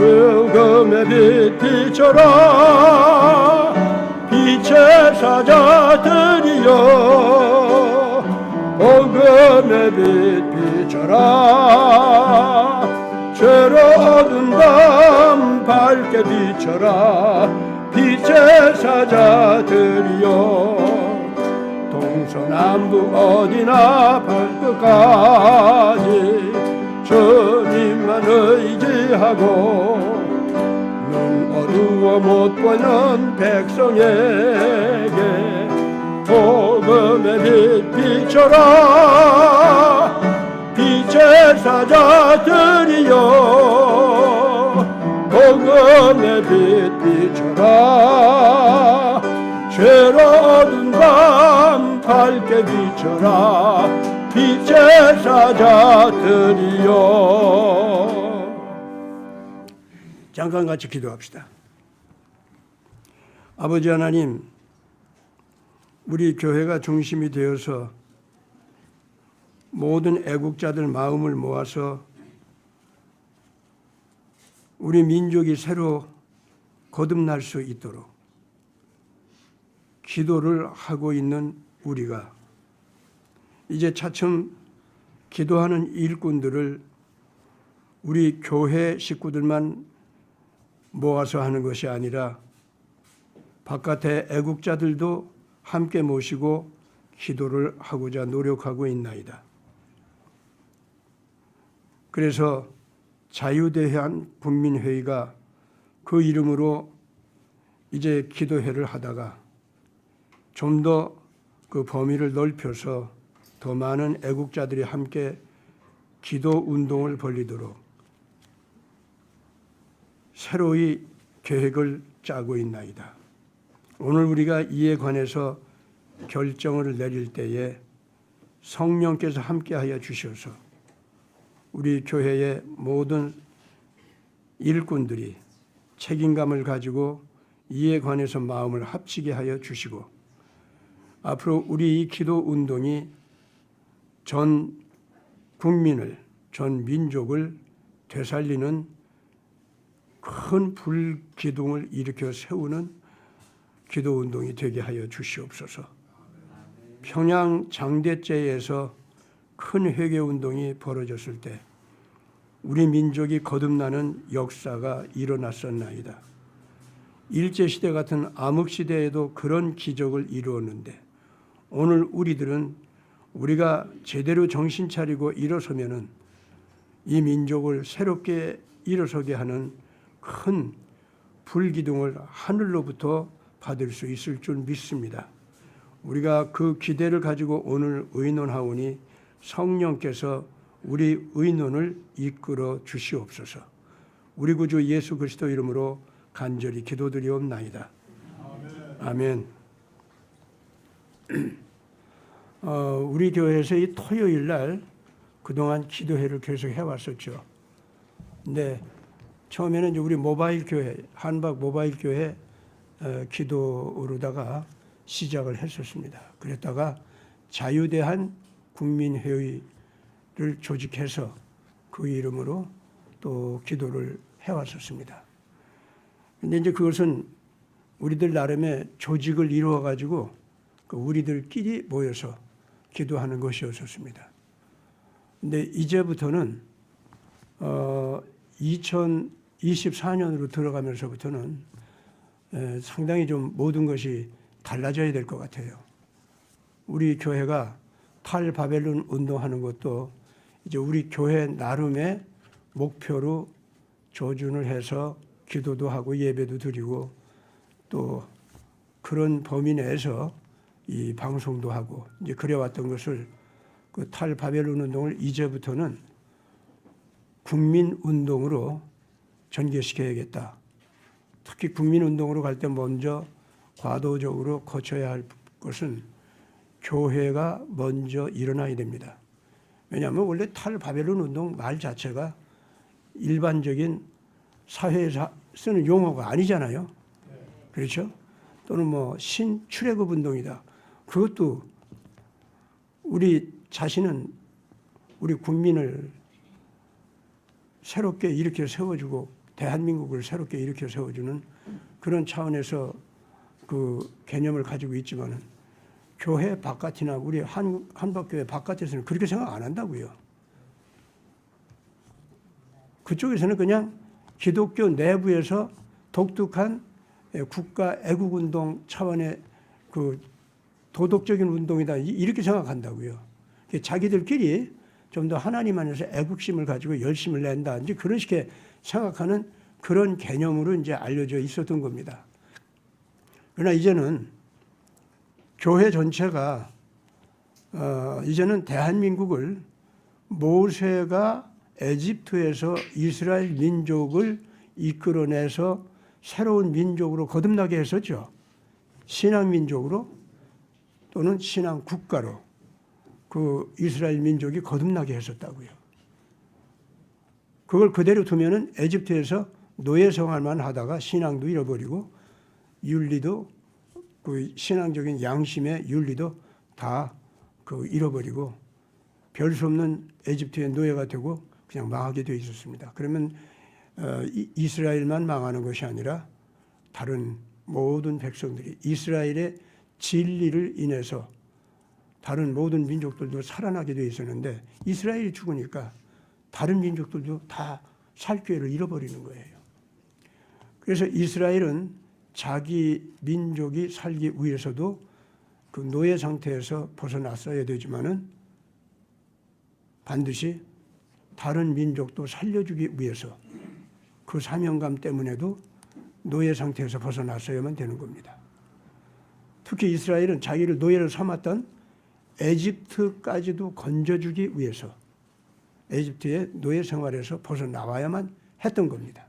복음의 빛 비춰라 빛의 사자들이여 복음의 빛 비춰라 죄로 어두운 밤 밝게 비춰라 빛의 사자들이여 동서남북 어디나 발끝까지 주님만 의지하고 눈 어두워 못 보는 백성에게 복음의 빛 비춰라 빛의 사자들이여 복음의 빛 비춰라 죄로 어두운 밤 밝게 비춰라 빛의 사자들이여. 잠깐 같이 기도합시다. 아버지 하나님, 우리 교회가 중심이 되어서 모든 애국자들 마음을 모아서 우리 민족이 새로 거듭날 수 있도록 기도를 하고 있는 우리가 이제 차츰 기도하는 일꾼들을 우리 교회 식구들만 모아서 하는 것이 아니라 바깥의 애국자들도 함께 모시고 기도를 하고자 노력하고 있나이다. 그래서 자유대한 국민회의가 그 이름으로 이제 기도회를 하다가 좀 더 그 범위를 넓혀서 더 많은 애국자들이 함께 기도 운동을 벌이도록 새로이 계획을 짜고 있나이다. 오늘 우리가 이에 관해서 결정을 내릴 때에 성령께서 함께하여 주셔서 우리 교회의 모든 일꾼들이 책임감을 가지고 이에 관해서 마음을 합치게 하여 주시고 앞으로 우리 이 기도 운동이 전 국민을, 전 민족을 되살리는 큰 불기둥을 일으켜 세우는 기도 운동이 되게 하여 주시옵소서. 평양 장대째에서 큰 회개 운동이 벌어졌을 때 우리 민족이 거듭나는 역사가 일어났었나이다. 일제시대 같은 암흑시대에도 그런 기적을 이루었는데 오늘 우리들은 우리가 제대로 정신 차리고 일어서면은 이 민족을 새롭게 일어서게 하는 큰 불기둥을 하늘로부터 받을 수 있을 줄 믿습니다. 우리가 그 기대를 가지고 오늘 의논하오니 성령께서 우리 의논을 이끌어 주시옵소서. 우리 구주 예수 그리스도 이름으로 간절히 기도드리옵나이다. 아멘. 우리 교회에서 이 토요일 날 그동안 기도회를 계속 해왔었죠. 근데 처음에는 이제 우리 모바일 교회, 한박 모바일 교회 기도로다가 시작을 했었습니다. 그랬다가 자유대한 국민회의를 조직해서 그 이름으로 또 기도를 해왔었습니다. 근데 이제 그것은 우리들 나름의 조직을 이루어 가지고 우리들끼리 모여서 기도하는 것이었습니다. 근데 이제부터는 2024년으로 들어가면서부터는 상당히 좀 모든 것이 달라져야 될 것 같아요. 우리 교회가 탈바벨론 운동하는 것도 이제 우리 교회 나름의 목표로 조준을 해서 기도도 하고 예배도 드리고 또 그런 범위 내에서 이 방송도 하고 이제 그래왔던 것을 그 탈바벨론 운동을 이제부터는 국민 운동으로 전개시켜야겠다. 특히 국민 운동으로 갈 때 먼저 과도적으로 거쳐야 할 것은 교회가 먼저 일어나야 됩니다. 왜냐하면 원래 탈바벨론 운동 말 자체가 일반적인 사회에서 쓰는 용어가 아니잖아요. 그렇죠? 또는 뭐 신출애굽 운동이다. 그것도 우리 자신은 우리 국민을 새롭게 일으켜 세워주고 대한민국을 새롭게 일으켜 세워주는 그런 차원에서 그 개념을 가지고 있지만은 교회 바깥이나 우리 한박교회 바깥에서는 그렇게 생각 안 한다고요. 그쪽에서는 그냥 기독교 내부에서 독특한 국가 애국운동 차원의 그 도덕적인 운동이다 이렇게 생각한다고요. 자기들끼리 좀 더 하나님 안에서 애국심을 가지고 열심을 낸다 이제 그런 식의 생각하는 그런 개념으로 이제 알려져 있었던 겁니다. 그러나 이제는 교회 전체가 이제는 대한민국을 모세가 에집트에서 이스라엘 민족을 이끌어내서 새로운 민족으로 거듭나게 했었죠. 신앙 민족으로 또는 신앙 국가로 그 이스라엘 민족이 거듭나게 했었다고요. 그걸 그대로 두면은 에집트에서 노예 생활만 하다가 신앙도 잃어버리고 윤리도 그 신앙적인 양심의 윤리도 다 그 잃어버리고 별 수 없는 에집트의 노예가 되고 그냥 망하게 되어 있었습니다. 그러면 이스라엘만 망하는 것이 아니라 다른 모든 백성들이 이스라엘의 진리를 인해서 다른 모든 민족들도 살아나게 되어 있었는데 이스라엘이 죽으니까 다른 민족들도 다 살 기회를 잃어버리는 거예요. 그래서 이스라엘은 자기 민족이 살기 위해서도 그 노예 상태에서 벗어났어야 되지만은 반드시 다른 민족도 살려주기 위해서 그 사명감 때문에도 노예 상태에서 벗어났어야만 되는 겁니다. 특히 이스라엘은 자기를 노예를 삼았던 에집트까지도 건져주기 위해서 에집트의 노예 생활에서 벗어나와야만 했던 겁니다.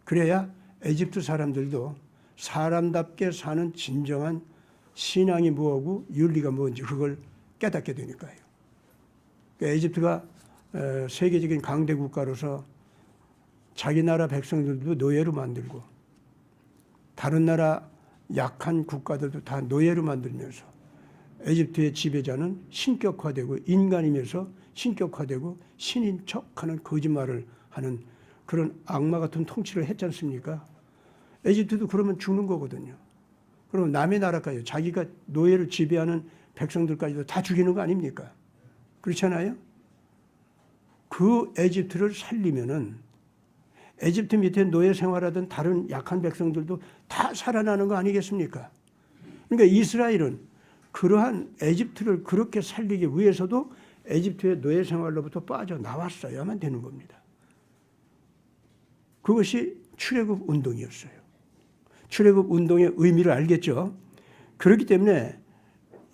그래야 에집트 사람들도 사람답게 사는 진정한 신앙이 뭐고 윤리가 뭔지 그걸 깨닫게 되니까요. 에집트가 세계적인 강대 국가로서 자기 나라 백성들도 노예로 만들고 다른 나라 약한 국가들도 다 노예로 만들면서 에집트의 지배자는 신격화되고 인간이면서 신격화되고 신인 척하는 거짓말을 하는 그런 악마 같은 통치를 했지 않습니까? 에집트도 그러면 죽는 거거든요. 그럼 남의 나라까지 자기가 노예를 지배하는 백성들까지도 다 죽이는 거 아닙니까? 그렇잖아요? 그 에집트를 살리면은 에집트 밑에 노예 생활하던 다른 약한 백성들도 다 살아나는 거 아니겠습니까? 그러니까 이스라엘은 그러한 에집트를 그렇게 살리기 위해서도 에집트의 노예 생활로부터 빠져나왔어야만 되는 겁니다. 그것이 출애굽 운동이었어요. 출애굽 운동의 의미를 알겠죠? 그렇기 때문에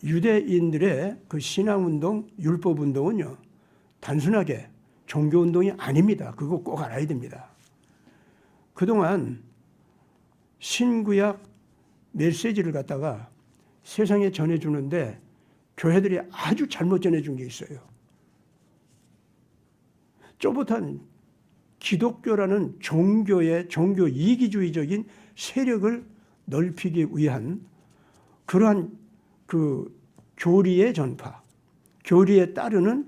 유대인들의 그 신앙운동, 율법운동은요, 단순하게 종교운동이 아닙니다. 그거 꼭 알아야 됩니다. 그동안 신구약 메시지를 갖다가 세상에 전해주는데 교회들이 아주 잘못 전해준 게 있어요. 쪼봇한 기독교라는 종교의 종교 이기주의적인 세력을 넓히기 위한 그러한 그 교리의 전파, 교리에 따르는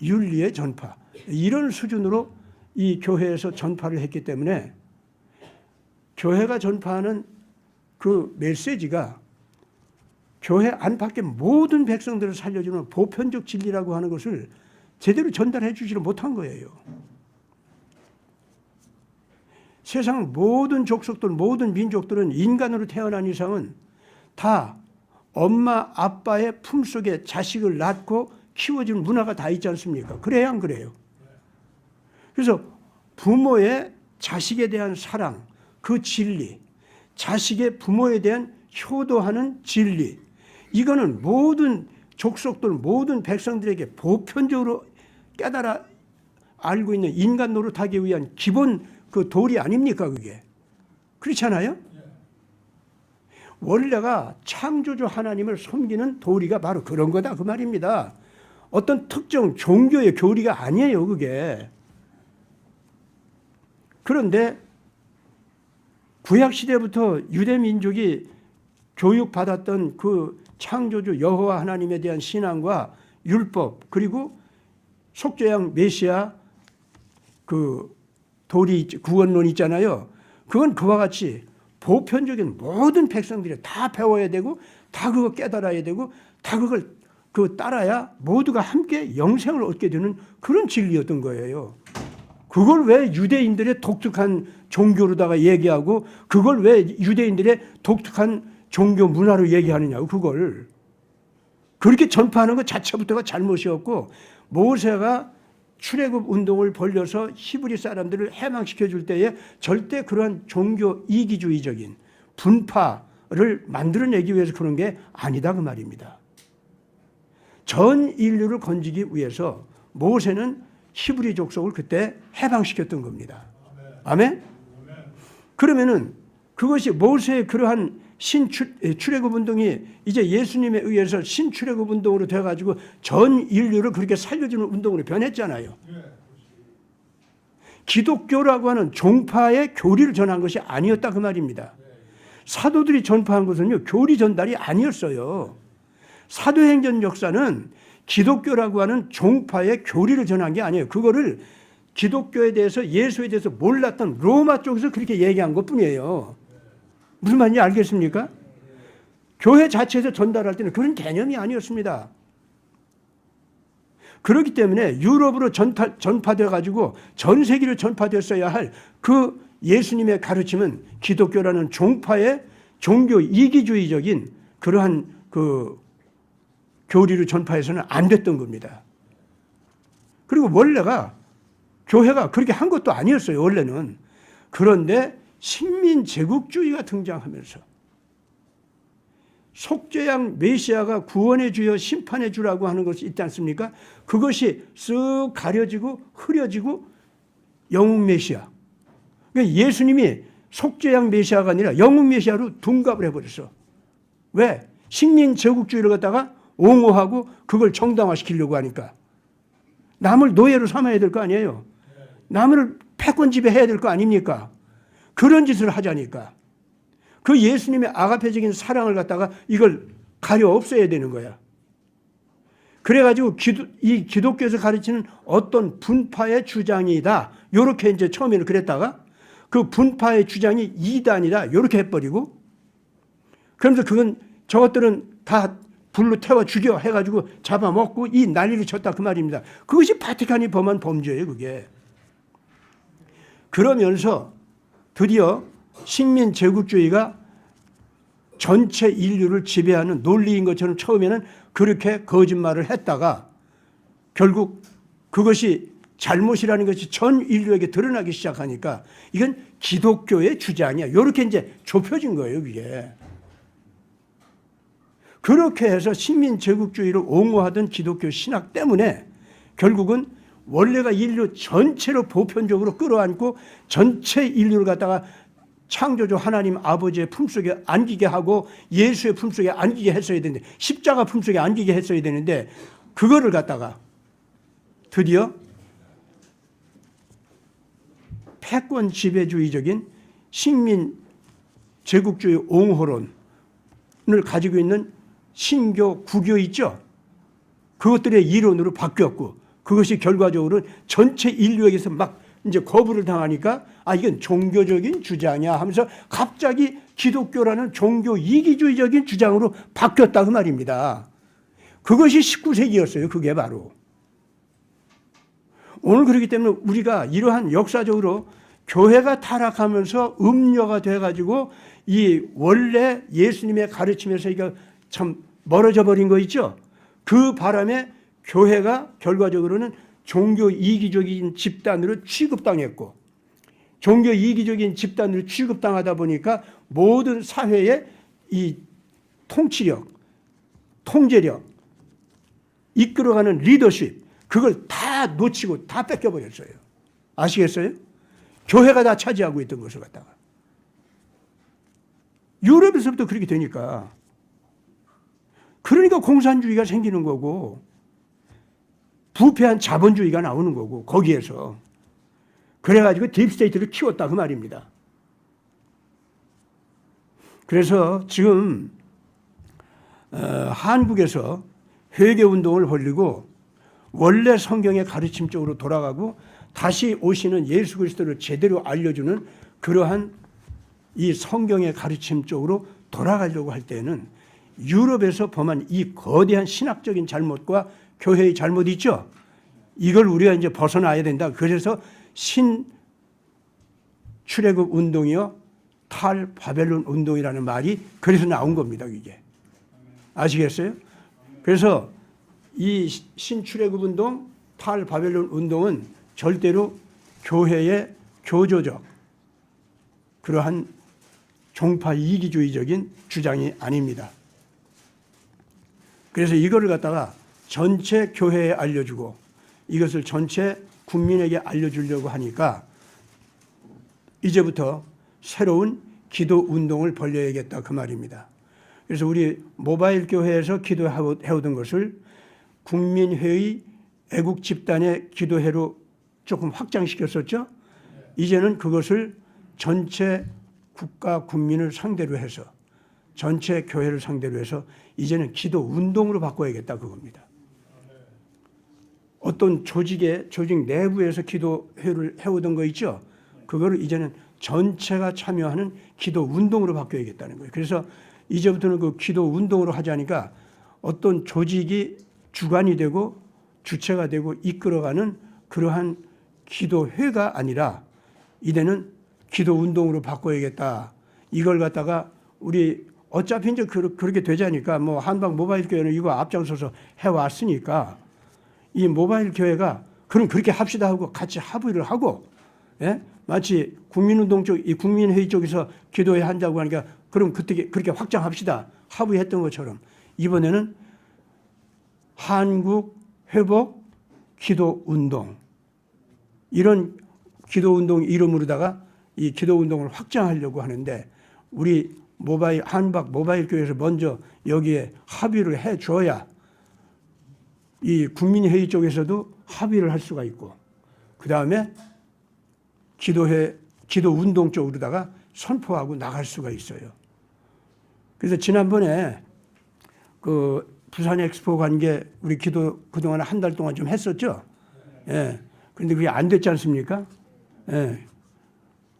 윤리의 전파 이런 수준으로 이 교회에서 전파를 했기 때문에 교회가 전파하는 그 메시지가 교회 안팎의 모든 백성들을 살려주는 보편적 진리라고 하는 것을 제대로 전달해 주지를 못한 거예요. 세상 모든 족속들, 모든 민족들은 인간으로 태어난 이상은 다 엄마, 아빠의 품속에 자식을 낳고 키워주는 문화가 다 있지 않습니까? 그래야 안 그래요? 그래서 부모의 자식에 대한 사랑, 그 진리, 자식의 부모에 대한 효도하는 진리, 이거는 모든 족속들, 모든 백성들에게 보편적으로 깨달아 알고 있는 인간 노릇하기 위한 기본 그 도리 아닙니까, 그게? 그렇잖아요? 원래가 창조주 하나님을 섬기는 도리가 바로 그런 거다, 그 말입니다. 어떤 특정 종교의 교리가 아니에요, 그게. 그런데 구약시대부터 유대민족이 교육받았던 그 창조주 여호와 하나님에 대한 신앙과 율법, 그리고 속죄양 메시아 그 구원론 있잖아요. 그건 그와 같이 보편적인 모든 백성들이 다 배워야 되고 다 그거 깨달아야 되고 다 그걸 따라야 모두가 함께 영생을 얻게 되는 그런 진리였던 거예요. 그걸 왜 유대인들의 독특한 종교로다가 얘기하고 그걸 왜 유대인들의 독특한 종교 문화로 얘기하느냐고 그걸. 그렇게 전파하는 것 자체부터가 잘못이었고 모세가 출애굽 운동을 벌려서 히브리 사람들을 해방시켜 줄 때에 절대 그러한 종교 이기주의적인 분파를 만들어내기 위해서 그런 게 아니다 그 말입니다. 전 인류를 건지기 위해서 모세는 히브리 족속을 그때 해방시켰던 겁니다. 아멘? 그러면은 그것이 모세의 그러한 출애굽 운동이 이제 예수님에 의해서 신출애굽 운동으로 되어가지고 전 인류를 그렇게 살려주는 운동으로 변했잖아요. 기독교라고 하는 종파의 교리를 전한 것이 아니었다 그 말입니다. 사도들이 전파한 것은요 교리 전달이 아니었어요. 사도행전 역사는 기독교라고 하는 종파의 교리를 전한 게 아니에요. 그거를 기독교에 대해서 예수에 대해서 몰랐던 로마 쪽에서 그렇게 얘기한 것뿐이에요. 무슨 말인지 알겠습니까? 교회 자체에서 전달할 때는 그런 개념이 아니었습니다. 그렇기 때문에 유럽으로 전파되어 가지고 전 세계로 전파되었어야 할 그 예수님의 가르침은 기독교라는 종파의 종교 이기주의적인 그러한 그 교리를 전파해서는 안 됐던 겁니다. 그리고 원래가 교회가 그렇게 한 것도 아니었어요. 원래는. 그런데 식민제국주의가 등장하면서 속죄양 메시아가 구원의 주여 심판의 주라고 하는 것이 있지 않습니까? 그것이 쓱 가려지고 흐려지고 영웅 메시아. 그러니까 예수님이 속죄양 메시아가 아니라 영웅 메시아로 둔갑을 해버렸어. 왜? 식민제국주의를 갖다가 옹호하고 그걸 정당화시키려고 하니까. 남을 노예로 삼아야 될 거 아니에요. 남을 패권 지배해야 될 거 아닙니까? 그런 짓을 하자니까. 그 예수님의 아가페적인 사랑을 갖다가 이걸 가려 없애야 되는 거야. 그래가지고 이 기독교에서 가르치는 어떤 분파의 주장이다. 요렇게 이제 처음에는 그랬다가 그 분파의 주장이 이단이다. 요렇게 해버리고 그러면서 그건 저것들은 다 불로 태워 죽여 해가지고 잡아먹고 이 난리를 쳤다 그 말입니다. 그것이 바티칸이 범한 범죄예요 그게. 그러면서 드디어 식민제국주의가 전체 인류를 지배하는 논리인 것처럼 처음에는 그렇게 거짓말을 했다가 결국 그것이 잘못이라는 것이 전 인류에게 드러나기 시작하니까 이건 기독교의 주장이야. 이렇게 이제 좁혀진 거예요 그게. 그렇게 해서 식민제국주의를 옹호하던 기독교 신학 때문에 결국은 원래가 인류 전체로 보편적으로 끌어안고 전체 인류를 갖다가 창조주 하나님 아버지의 품속에 안기게 하고 예수의 품속에 안기게 했어야 되는데 십자가 품속에 안기게 했어야 되는데 그거를 갖다가 드디어 패권 지배주의적인 식민 제국주의 옹호론을 가지고 있는 신교, 구교 있죠? 그것들의 이론으로 바뀌었고 그것이 결과적으로 전체 인류에게서 막 이제 거부를 당하니까 아 이건 종교적인 주장이야 하면서 갑자기 기독교라는 종교 이기주의적인 주장으로 바뀌었다 그 말입니다. 그것이 19세기였어요. 그게 바로. 오늘 그렇기 때문에 우리가 이러한 역사적으로 교회가 타락하면서 음녀가 돼가지고 이 원래 예수님의 가르침에서 이거 참 멀어져 버린 거 있죠. 그 바람에 교회가 결과적으로는 종교 이기적인 집단으로 취급당했고 종교 이기적인 집단으로 취급당하다 보니까 모든 사회의 이 통치력, 통제력, 이끌어가는 리더십 그걸 다 놓치고 다 뺏겨버렸어요. 아시겠어요? 교회가 다 차지하고 있던 것을 갖다가. 유럽에서부터 그렇게 되니까. 그러니까 공산주의가 생기는 거고 부패한 자본주의가 나오는 거고 거기에서. 그래가지고 딥스테이트를 키웠다 그 말입니다. 그래서 지금 한국에서 회개운동을 벌이고 원래 성경의 가르침 쪽으로 돌아가고 다시 오시는 예수 그리스도를 제대로 알려주는 그러한 이 성경의 가르침 쪽으로 돌아가려고 할 때는 유럽에서 범한 이 거대한 신학적인 잘못과 교회의 잘못이 있죠. 이걸 우리가 이제 벗어나야 된다. 그래서 신출애굽 운동이요, 탈바벨론 운동이라는 말이 그래서 나온 겁니다. 이게 아시겠어요? 그래서 이 신출애굽 운동, 탈바벨론 운동은 절대로 교회의 교조적 그러한 종파 이기주의적인 주장이 아닙니다. 그래서 이거를 갖다가 전체 교회에 알려주고 이것을 전체 국민에게 알려주려고 하니까 이제부터 새로운 기도 운동을 벌려야겠다 그 말입니다. 그래서 우리 모바일 교회에서 기도해오던 것을 국민회의 애국 집단의 기도회로 조금 확장시켰었죠. 이제는 그것을 전체 국가 국민을 상대로 해서 전체 교회를 상대로 해서 이제는 기도 운동으로 바꿔야겠다 그겁니다. 어떤 조직 내부에서 기도회를 해오던 거 있죠. 그거를 이제는 전체가 참여하는 기도 운동으로 바꿔야겠다는 거예요. 그래서 이제부터는 그 기도 운동으로 하자니까 어떤 조직이 주관이 되고 주체가 되고 이끌어가는 그러한 기도회가 아니라 이제는 기도 운동으로 바꿔야겠다. 이걸 갖다가 우리 어차피 이제 그렇게 되자니까 뭐 한방 모바일 교회는 이거 앞장서서 해왔으니까 이 모바일 교회가 그럼 그렇게 합시다 하고 같이 합의를 하고, 예? 마치 국민운동 쪽, 이 국민회의 쪽에서 기도회 한다고 하니까 그럼 그렇게 확장합시다 합의했던 것처럼 이번에는 한국 회복 기도 운동 이런 기도 운동 이름으로다가 이 기도 운동을 확장하려고 하는데 우리 한박 모바일 교회에서 먼저 여기에 합의를 해 줘야 이 국민회의 쪽에서도 합의를 할 수가 있고 그 다음에 기도 운동 쪽으로다가 선포하고 나갈 수가 있어요. 그래서 지난번에 그 부산 엑스포 간 게 우리 기도 그동안 한 달 동안 좀 했었죠. 예. 그런데 그게 안 됐지 않습니까? 예.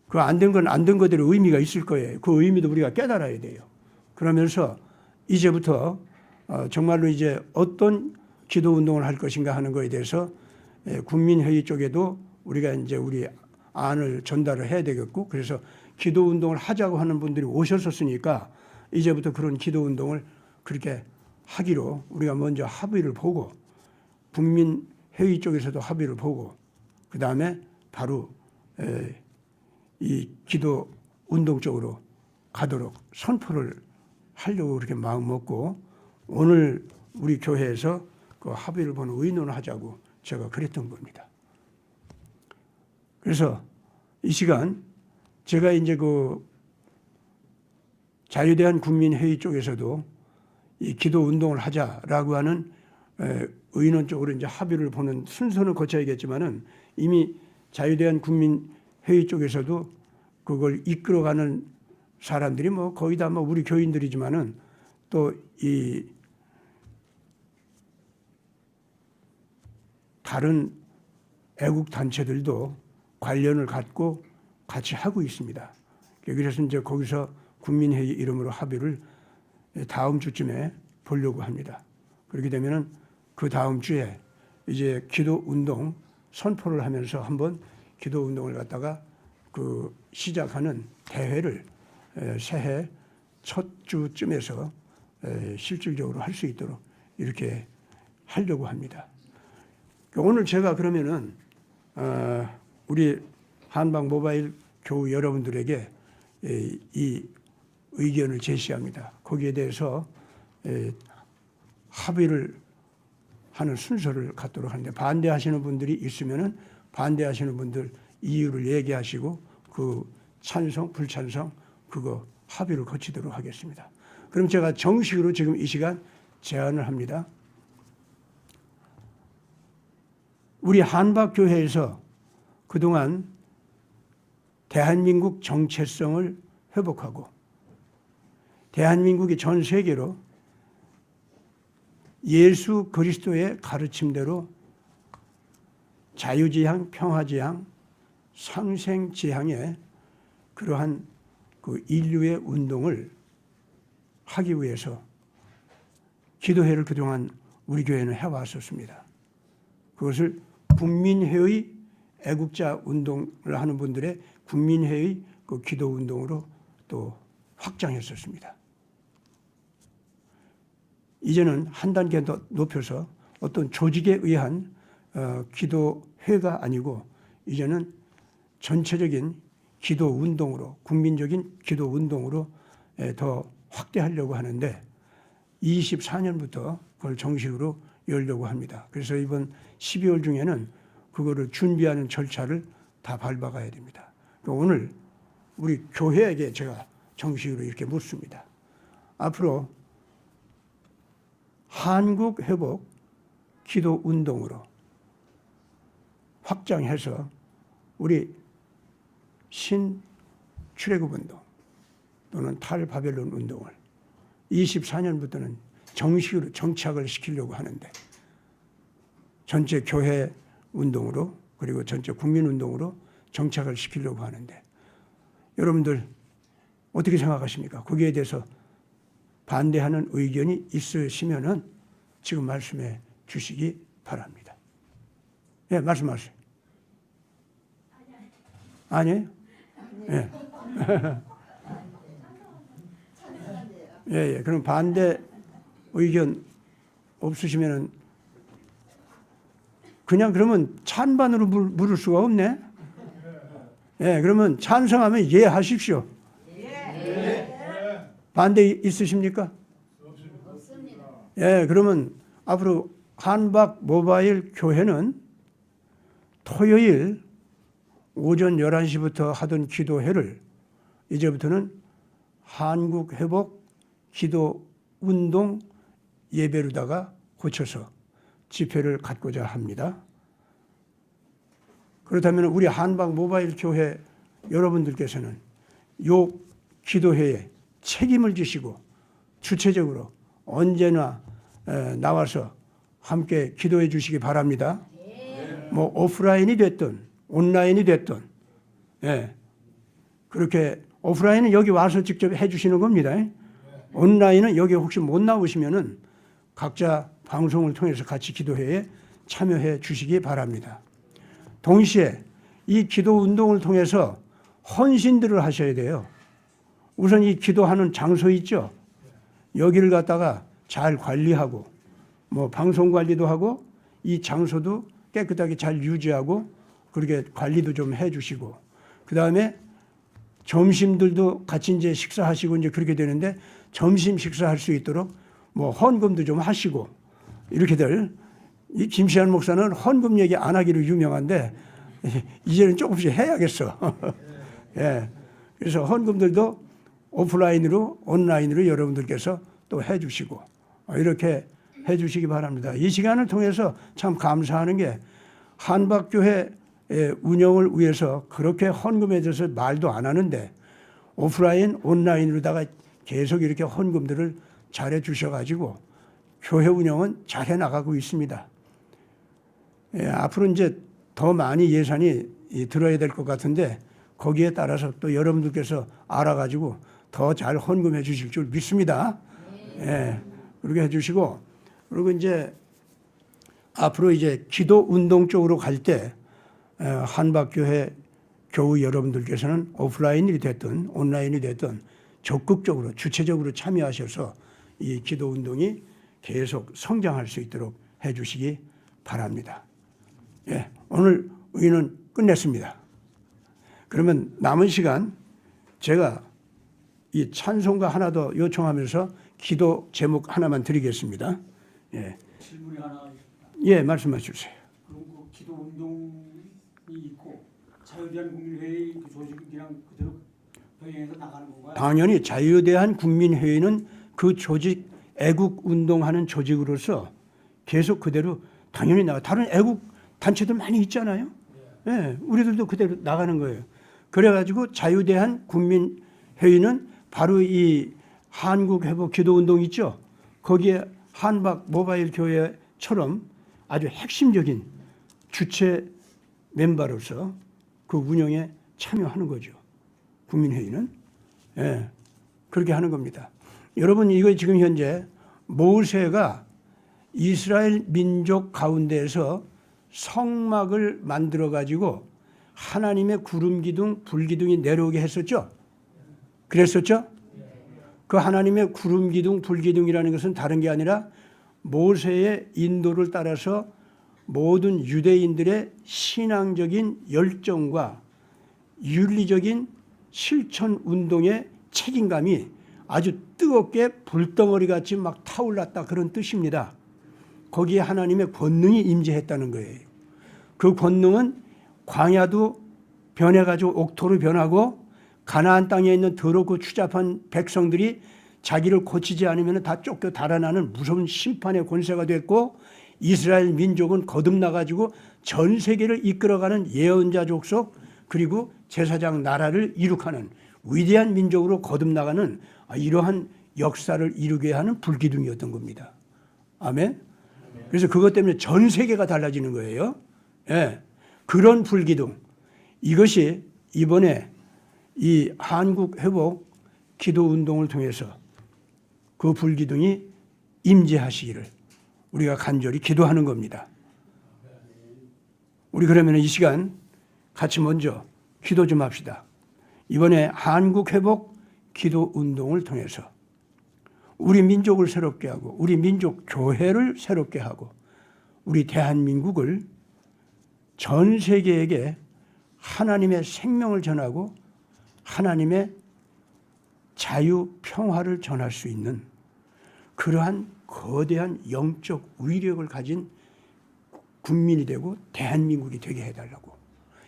그 안 된 건 안 된 거대로 의미가 있을 거예요. 그 의미도 우리가 깨달아야 돼요. 그러면서 이제부터 정말로 이제 어떤 기도 운동을 할 것인가 하는 거에 대해서 국민회의 쪽에도 우리가 이제 우리 안을 전달을 해야 되겠고 그래서 기도 운동을 하자고 하는 분들이 오셨었으니까 이제부터 그런 기도 운동을 그렇게 하기로 우리가 먼저 합의를 보고 국민회의 쪽에서도 합의를 보고 그 다음에 바로 이 기도 운동 쪽으로 가도록 선포를 하려고 그렇게 마음 먹고 오늘 우리 교회에서 그 합의를 보는 의논을 하자고 제가 그랬던 겁니다. 그래서 이 시간 제가 이제 그 자유대한 국민회의 쪽에서도 이 기도 운동을 하자라고 하는 의논 쪽으로 이제 합의를 보는 순서는 거쳐야겠지만은 이미 자유대한 국민회의 쪽에서도 그걸 이끌어가는 사람들이 뭐 거의 다 뭐 우리 교인들이지만은 또 이 다른 애국 단체들도 관련을 갖고 같이 하고 있습니다. 그래서 이제 거기서 국민회의 이름으로 합의를 다음 주쯤에 보려고 합니다. 그렇게 되면은 그 다음 주에 이제 기도 운동 선포를 하면서 한번 기도 운동을 갖다가 그 시작하는 대회를 새해 첫 주쯤에서 실질적으로 할 수 있도록 이렇게 하려고 합니다. 오늘 제가 그러면은 우리 한방 모바일 교우 여러분들에게 이 의견을 제시합니다. 거기에 대해서 합의를 하는 순서를 갖도록 하는데 반대하시는 분들이 있으면은 반대하시는 분들 이유를 얘기하시고 그 찬성, 불찬성 그거 합의를 거치도록 하겠습니다. 그럼 제가 정식으로 지금 이 시간 제안을 합니다. 우리 한박교회에서 그동안 대한민국 정체성을 회복하고 대한민국이 전 세계로 예수 그리스도의 가르침대로 자유지향, 평화지향, 상생지향의 그러한 그 인류의 운동을 하기 위해서 기도회를 그동안 우리 교회는 해왔었습니다. 그것을 국민회의 애국자 운동을 하는 분들의 국민회의 그 기도 운동으로 또 확장했었습니다. 이제는 한 단계 더 높여서 어떤 조직에 의한 기도회가 아니고 이제는 전체적인 기도 운동으로, 국민적인 기도 운동으로 더 확대하려고 하는데 24년부터 그걸 정식으로 열려고 합니다. 그래서 이번 12월 중에는 그거를 준비하는 절차를 다 밟아가야 됩니다. 오늘 우리 교회에게 제가 정식으로 이렇게 묻습니다. 앞으로 한국 회복 기도 운동으로 확장해서 우리 신출애굽 운동 또는 탈바벨론 운동을 24년부터는 정식으로 정착을 시키려고 하는데 전체 교회 운동으로 그리고 전체 국민 운동으로 정착을 시키려고 하는데 여러분들 어떻게 생각하십니까? 거기에 대해서 반대하는 의견이 있으시면은 지금 말씀해 주시기 바랍니다. 예, 말씀하세요. 아니에요? 예. 예, 예. 그럼 반대 의견 없으시면은 그냥 그러면 찬반으로 물을 수가 없네. 예, 그러면 찬성하면 예 하십시오. 반대 있으십니까? 없습니다. 예, 그러면 앞으로 한박 모바일 교회는 토요일 오전 11시부터 하던 기도회를 이제부터는 한국 회복 기도 운동 예배로다가 고쳐서 집회를 갖고자 합니다. 그렇다면 우리 한박 모바일 교회 여러분들께서는 요 기도회에 책임을 지시고 주체적으로 언제나 나와서 함께 기도해 주시기 바랍니다. 뭐 오프라인이 됐든 온라인이 됐든 예. 그렇게 오프라인은 여기 와서 직접 해 주시는 겁니다. 온라인은 여기 혹시 못 나오시면은 각자 방송을 통해서 같이 기도회에 참여해 주시기 바랍니다. 동시에 이 기도 운동을 통해서 헌신들을 하셔야 돼요. 우선 이 기도하는 장소 있죠. 여기를 갖다가 잘 관리하고 뭐 방송 관리도 하고 이 장소도 깨끗하게 잘 유지하고 그렇게 관리도 좀 해주시고 그 다음에 점심들도 같이 이제 식사하시고 이제 그렇게 되는데 점심 식사할 수 있도록 뭐 헌금도 좀 하시고 이렇게들 이 김시한 목사는 헌금 얘기 안 하기로 유명한데 이제는 조금씩 해야겠어. 예. 그래서 헌금들도 오프라인으로 온라인으로 여러분들께서 또 해주시고 이렇게 해주시기 바랍니다. 이 시간을 통해서 참 감사하는 게 한박교회 운영을 위해서 그렇게 헌금에 대해서 말도 안 하는데 오프라인 온라인으로다가 계속 이렇게 헌금들을 잘해 주셔가지고 교회 운영은 잘해 나가고 있습니다. 예, 앞으로 이제 더 많이 예산이 들어야 될 것 같은데 거기에 따라서 또 여러분들께서 알아가지고 더 잘 헌금해 주실 줄 믿습니다. 예, 그렇게 해주시고 그리고 이제 앞으로 이제 기도 운동 쪽으로 갈 때 한박교회 교우 여러분들께서는 오프라인이 됐든 온라인이 됐든 적극적으로 주체적으로 참여하셔서 이 기도 운동이 계속 성장할 수 있도록 해주시기 바랍니다. 예, 오늘 의는 끝냈습니다. 그러면 남은 시간 제가 이 찬송가 하나 더 요청하면서 기도 제목 하나만 드리겠습니다. 예. 질문이 하나 있습니다. 예, 말씀해 주세요. 그럼 그 기도 운동이 있고 자유대한 국민회의 그 조직이랑 그대로 병행해서 나가는 건가요? 당연히 자유대한 국민회의는 그 조직 애국 운동하는 조직으로서 계속 그대로 당연히 나가. 다른 애국 단체들 많이 있잖아요. 예, 우리들도 그대로 나가는 거예요. 그래가지고 자유대한 국민회의는 바로 이 한국회복 기도운동 있죠. 거기에 한박 모바일 교회처럼 아주 핵심적인 주체 멤버로서 그 운영에 참여하는 거죠. 국민회의는. 예, 그렇게 하는 겁니다. 여러분, 이거 지금 현재 모세가 이스라엘 민족 가운데에서 성막을 만들어 가지고 하나님의 구름 기둥, 불 기둥이 내려오게 했었죠. 그랬었죠? 그 하나님의 구름 기둥, 불 기둥이라는 것은 다른 게 아니라 모세의 인도를 따라서 모든 유대인들의 신앙적인 열정과 윤리적인 실천 운동의 책임감이 아주 뜨겁게 불덩어리 같이 막 타올랐다, 그런 뜻입니다. 거기에 하나님의 권능이 임재했다는 거예요. 그 권능은 광야도 변해가지고 옥토로 변하고 가나안 땅에 있는 더럽고 추잡한 백성들이 자기를 고치지 않으면 다 쫓겨 달아나는 무서운 심판의 권세가 됐고, 이스라엘 민족은 거듭나가지고 전 세계를 이끌어가는 예언자 족속, 그리고 제사장 나라를 이룩하는 위대한 민족으로 거듭나가는 이러한 역사를 이루게 하는 불기둥이었던 겁니다. 아멘. 그래서 그것 때문에 전 세계가 달라지는 거예요. 예, 그런 불기둥, 이것이 이번에 이 한국 회복 기도 운동을 통해서 그 불기둥이 임재하시기를 우리가 간절히 기도하는 겁니다. 우리 그러면 이 시간 같이 먼저 기도 좀 합시다. 이번에 한국 회복 기도 운동을 통해서 우리 민족을 새롭게 하고 우리 민족 교회를 새롭게 하고 우리 대한민국을 전 세계에게 하나님의 생명을 전하고 하나님의 자유, 평화를 전할 수 있는 그러한 거대한 영적 위력을 가진 국민이 되고 대한민국이 되게 해달라고,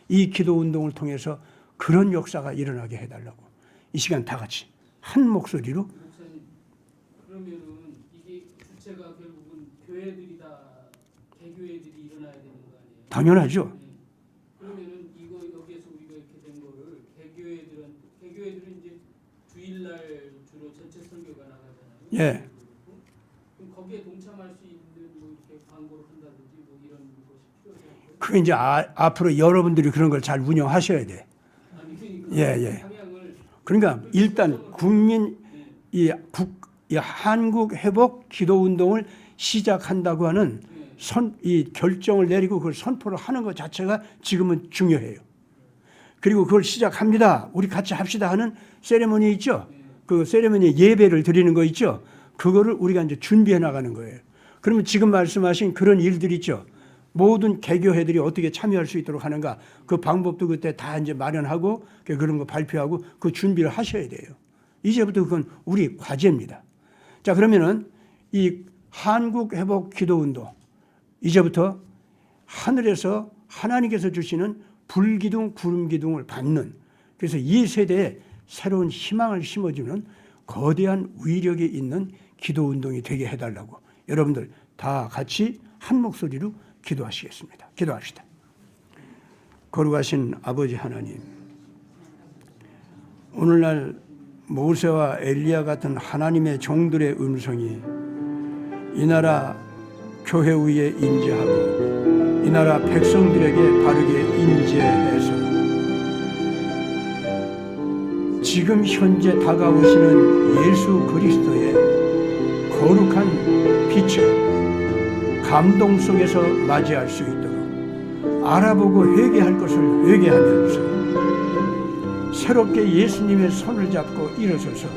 이 기도 운동을 통해서 그런 역사가 일어나게 해달라고 이 시간 다 같이 한 목소리로. 목사님, 그러면은 이게 주체가 결국은 교회들이 다 개교회들이 일어나야 되는 거 아니에요? 당연하죠. 네. 그러면은 이거 여기에서 우리가 이렇게 된 거를 개교회들은 이제 주일날 주로 전체 설교가 나가잖아요. 예. 그럼 거기에 동참할 수 있는 뭐 이렇게 광고를 한다든지 뭐 이런 것이 필요하지 않아요? 그 이제 앞으로 여러분들이 그런 걸 잘 운영하셔야 돼. 아니 그러니까 예. 방향을 그러니까 일단 국민 이 한국 회복 기도 운동을 시작한다고 하는 이 결정을 내리고 그걸 선포를 하는 것 자체가 지금은 중요해요. 그리고 그걸 시작합니다, 우리 같이 합시다 하는 세레모니 있죠. 그 세레모니 예배를 드리는 거 있죠. 그거를 우리가 이제 준비해 나가는 거예요. 그러면 지금 말씀하신 그런 일들 있죠. 모든 개교회들이 어떻게 참여할 수 있도록 하는가, 그 방법도 그때 다 이제 마련하고 그런 거 발표하고 그 준비를 하셔야 돼요. 이제부터 그건 우리 과제입니다. 자, 그러면은 이 한국 회복 기도 운동, 이제부터 하늘에서 하나님께서 주시는 불기둥, 구름기둥을 받는, 그래서 이 세대에 새로운 희망을 심어주는 거대한 위력이 있는 기도 운동이 되게 해달라고 여러분들 다 같이 한 목소리로 기도하시겠습니다. 기도합시다. 거룩하신 아버지 하나님, 오늘날 모세와 엘리야 같은 하나님의 종들의 음성이 이 나라 교회 위에 임재하고 이 나라 백성들에게 바르게 임재해서 지금 현재 다가오시는 예수 그리스도의 거룩한 빛을 감동 속에서 맞이할 수 있도록 알아보고 회개할 것을 회개하면서 새롭게 예수님의 손을 잡고 일어서서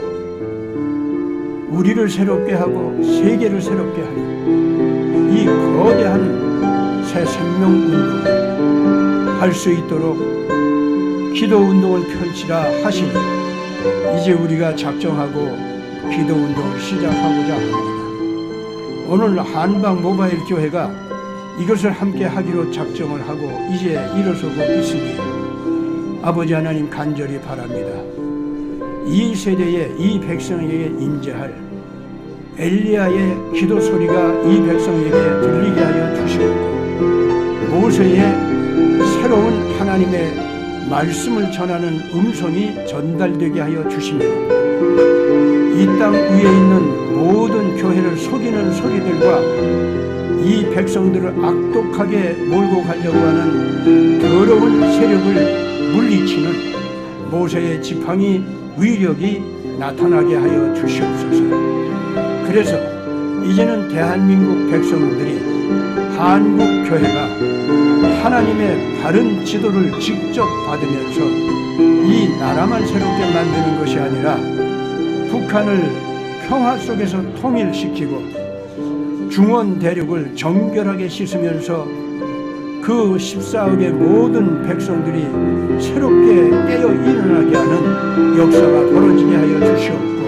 우리를 새롭게 하고 세계를 새롭게 하는 이 거대한 새 생명 운동을 할 수 있도록 기도 운동을 펼치라 하시니 이제 우리가 작정하고 기도 운동을 시작하고자 합니다. 오늘 한방 모바일 교회가 이것을 함께 하기로 작정을 하고 이제 일어서고 있으니 아버지 하나님 간절히 바랍니다. 이 세대에 이 백성에게 임재할 엘리야의 기도 소리가 이 백성에게 들리게 하여 주시고 모세의 새로운 하나님의 말씀을 전하는 음성이 전달되게 하여 주시며 이 땅 위에 있는 모든 교회를 속이는 소리들과 이 백성들을 악독하게 몰고 가려고 하는 더러운 세력을 물리치는 모세의 지팡이 위력이 나타나게 하여 주시옵소서. 그래서 이제는 대한민국 백성들이 한국 교회가 하나님의 바른 지도를 직접 받으면서 이 나라만 새롭게 만드는 것이 아니라 북한을 평화 속에서 통일시키고 중원 대륙을 정결하게 씻으면서 그 14억의 모든 백성들이 새롭게 깨어 일어나게 하는 역사가 벌어지게 하여 주시옵고,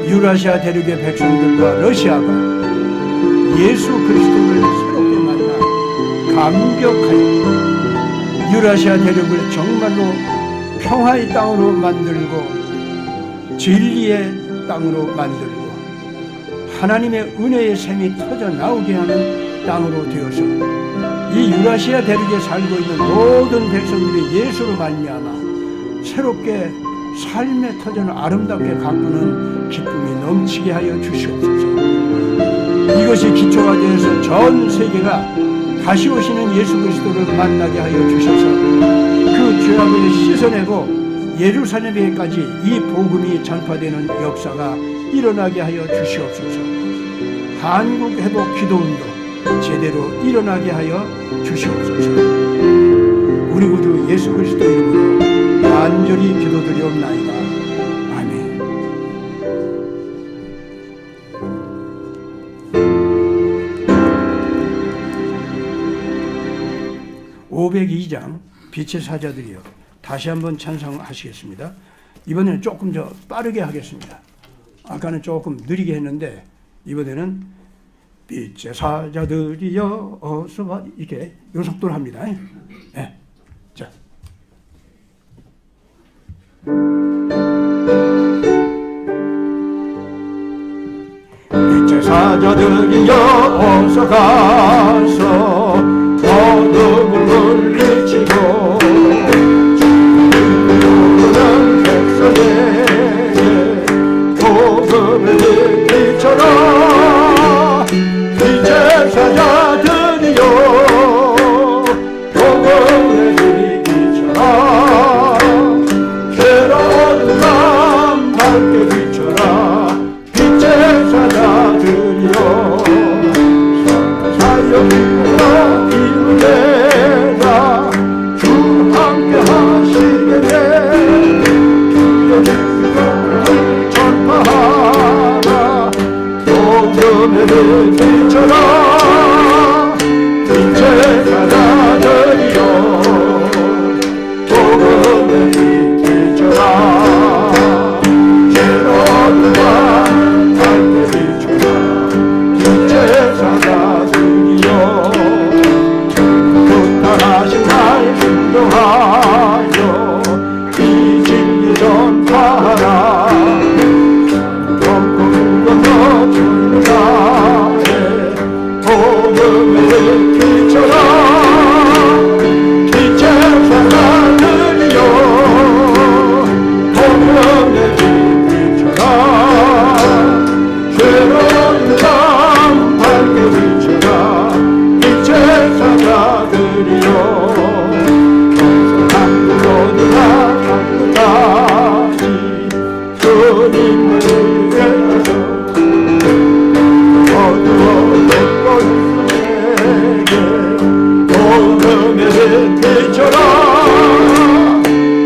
유라시아 대륙의 백성들과 러시아가 예수 그리스도를 새롭게 만나 감격하여 유라시아 대륙을 정말로 평화의 땅으로 만들고 진리의 땅으로 만들고 하나님의 은혜의 샘이 터져 나오게 하는 땅으로 되어서 이 유라시아 대륙에 살고 있는 모든 백성들이 예수로 말미암아 새롭게 삶의 터전을 아름답게 가꾸는 기쁨이 넘치게 하여 주시옵소서. 이것이 기초가 되어서 전 세계가 다시 오시는 예수 그리스도를 만나게 하여 주셔서 그 죄악을 씻어내고 예루살렘에까지 이 복음이 전파되는 역사가 일어나게 하여 주시옵소서. 한국 회복 기도운동 제대로 일어나게 하여 주시옵소서. 우리 구주 예수 그리스도 이름으로 간절히 기도드리옵나이다. 아멘. (502장) 빛의 사자들이여, 다시 한번 찬송하시겠습니다. 이번에는 조금 더 빠르게 하겠습니다. 아까는 조금 느리게 했는데 이번에는 빛의 사자들이여 어서 와, 이렇게 요 속도로 합니다. 네. 자, 빛의 사자들이여 어서 가서 어둠을 물리치고 주는 백성에게 복음을 듣기처럼 빛의 사자들이여 복음을 듣기처럼 새로운 밤 밝게 비춰라. 빛의 사자들이여 사여 기쁘라 기쁘게라 주 함께 하시겠네. 주여 기쁨을 전파하라. 복음의 빛처럼 빛의 사자들이여 복음의 빛처럼 새로운 밤 밝게 비춰라. 빛의 사자들이여 부탁하신 날 순종하여 이 진리 전파하라. 검고 건너 주나에 복음의 빛처럼 빛의 사자들이여 복음의 빛처럼 새로운 밤 밝게 비춰라. 빛의 사자들이여 강구로드나 강구다시 주님을 위해서 어두워 내 것에게 복음의 빛처럼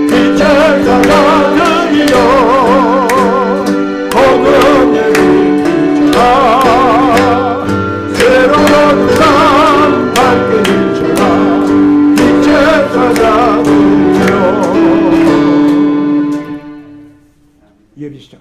빛의 사자들이여 복음의 빛처럼 새로운 삶 밝게 비춰라. 빛의 사자들이여. 예비 시작.